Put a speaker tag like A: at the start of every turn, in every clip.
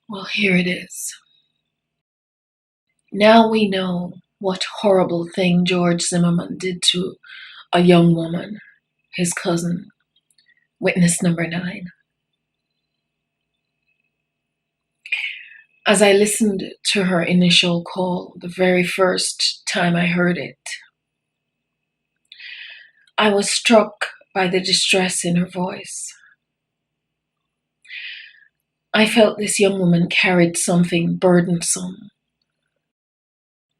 A: Well, here it is. Now we know what horrible thing George Zimmerman did to a young woman, his cousin, witness number 9. As I listened to her initial call, the very first time I heard it, I was struck by the distress in her voice. I felt this young woman carried something burdensome,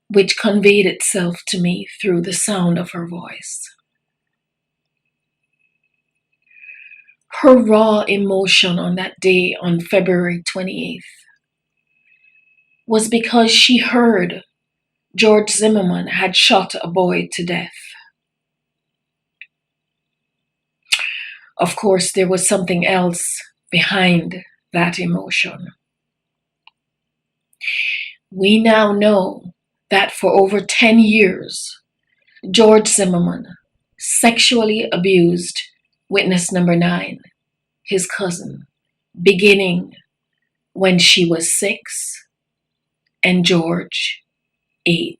A: which conveyed itself to me through the sound of her voice. Her raw emotion on that day, on February 28th, was because she heard George Zimmerman had shot a boy to death. Of course, there was something else behind that emotion. We now know that for over 10 years, George Zimmerman sexually abused witness number 9, his cousin, beginning when she was 6 and George 8.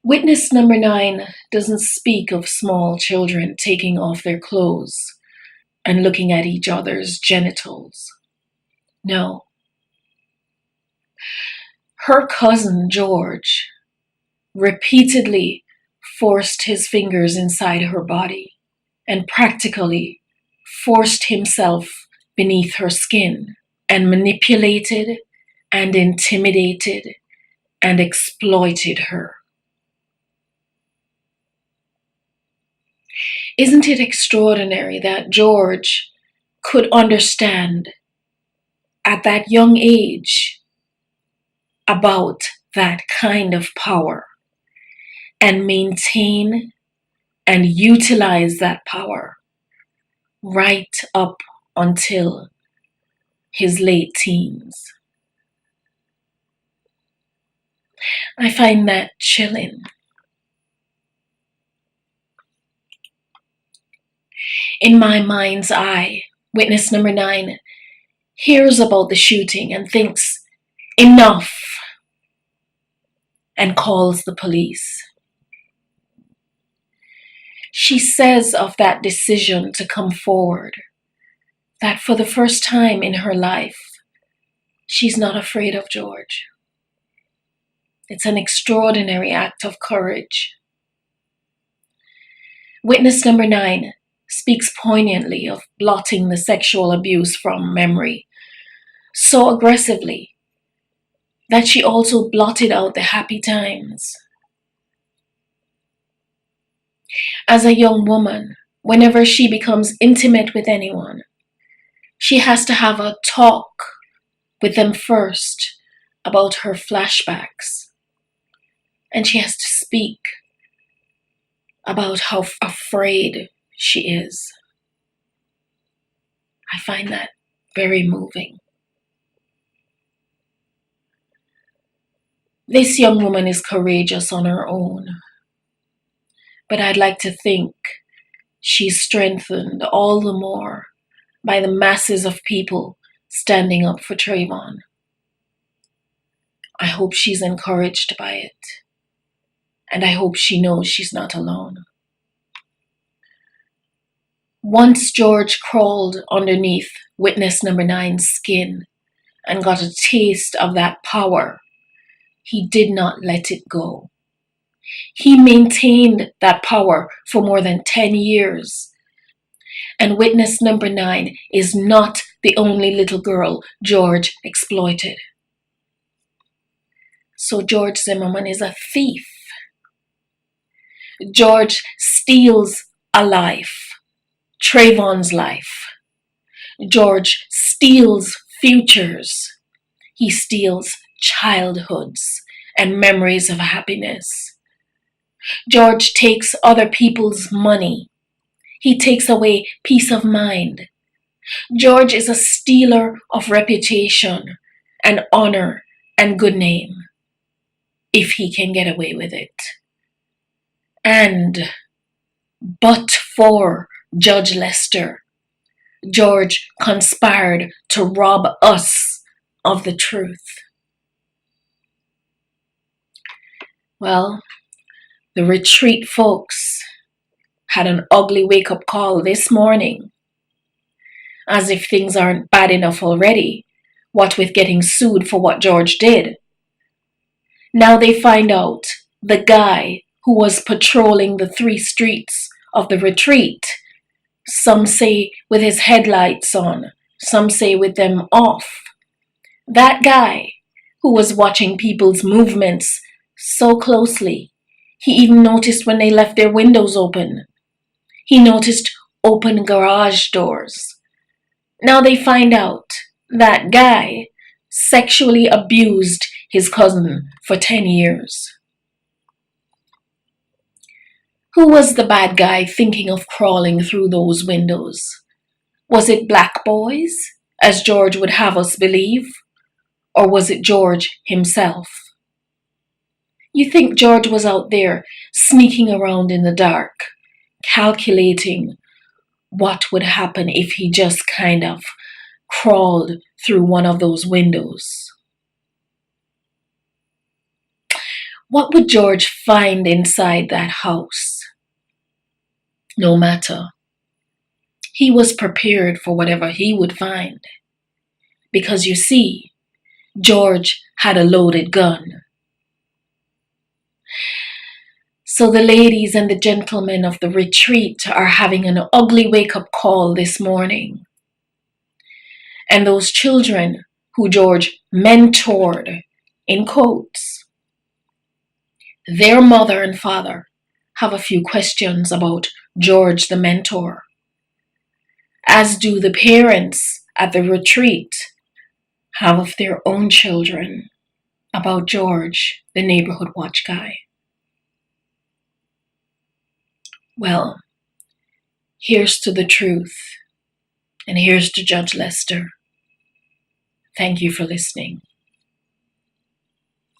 A: Witness number 9 doesn't speak of small children taking off their clothes and looking at each other's genitals. No. Her cousin George repeatedly forced his fingers inside her body and practically forced himself beneath her skin and manipulated and intimidated and exploited her. Isn't it extraordinary that George could understand at that young age about that kind of power and maintain and utilize that power right up until his late teens? I find that chilling. In my mind's eye, witness number 9 hears about the shooting and thinks, enough, and calls the police. She says of that decision to come forward that for the first time in her life, she's not afraid of George. It's an extraordinary act of courage. Witness number 9 speaks poignantly of blotting the sexual abuse from memory so aggressively that she also blotted out the happy times. As a young woman, whenever she becomes intimate with anyone, she has to have a talk with them first about her flashbacks. And she has to speak about how afraid she is. I find that very moving. This young woman is courageous on her own, but I'd like to think she's strengthened all the more by the masses of people standing up for Trayvon. I hope she's encouraged by it, and I hope she knows she's not alone. Once George crawled underneath witness number 9's skin and got a taste of that power, he did not let it go. He maintained that power for more than 10 years. And witness number 9 is not the only little girl George exploited. So George Zimmerman is a thief. George steals a life. Trayvon's life. George steals futures. He steals childhoods and memories of happiness. George takes other people's money. He takes away peace of mind. George is a stealer of reputation and honor and good name, if he can get away with it. And but for Judge Lester, George conspired to rob us of the truth. Well, the retreat folks had an ugly wake-up call this morning. As if things aren't bad enough already, what with getting sued for what George did. Now they find out the guy who was patrolling the 3 streets of the retreat, some say with his headlights on, some say with them off. That guy who was watching people's movements so closely, he even noticed when they left their windows open. He noticed open garage doors. Now they find out that guy sexually abused his cousin for 10 years. Who was the bad guy thinking of crawling through those windows? Was it black boys, as George would have us believe? Or was it George himself? You think George was out there sneaking around in the dark, calculating what would happen if he just kind of crawled through one of those windows? What would George find inside that house? No matter. He was prepared for whatever he would find. Because you see, George had a loaded gun. So the ladies and the gentlemen of the retreat are having an ugly wake-up call this morning. And those children who George mentored, in quotes, their mother and father have a few questions about George the mentor, as do the parents at the retreat have of their own children about George, the neighborhood watch guy. Well, here's to the truth, and here's to Judge Lester. Thank you for listening.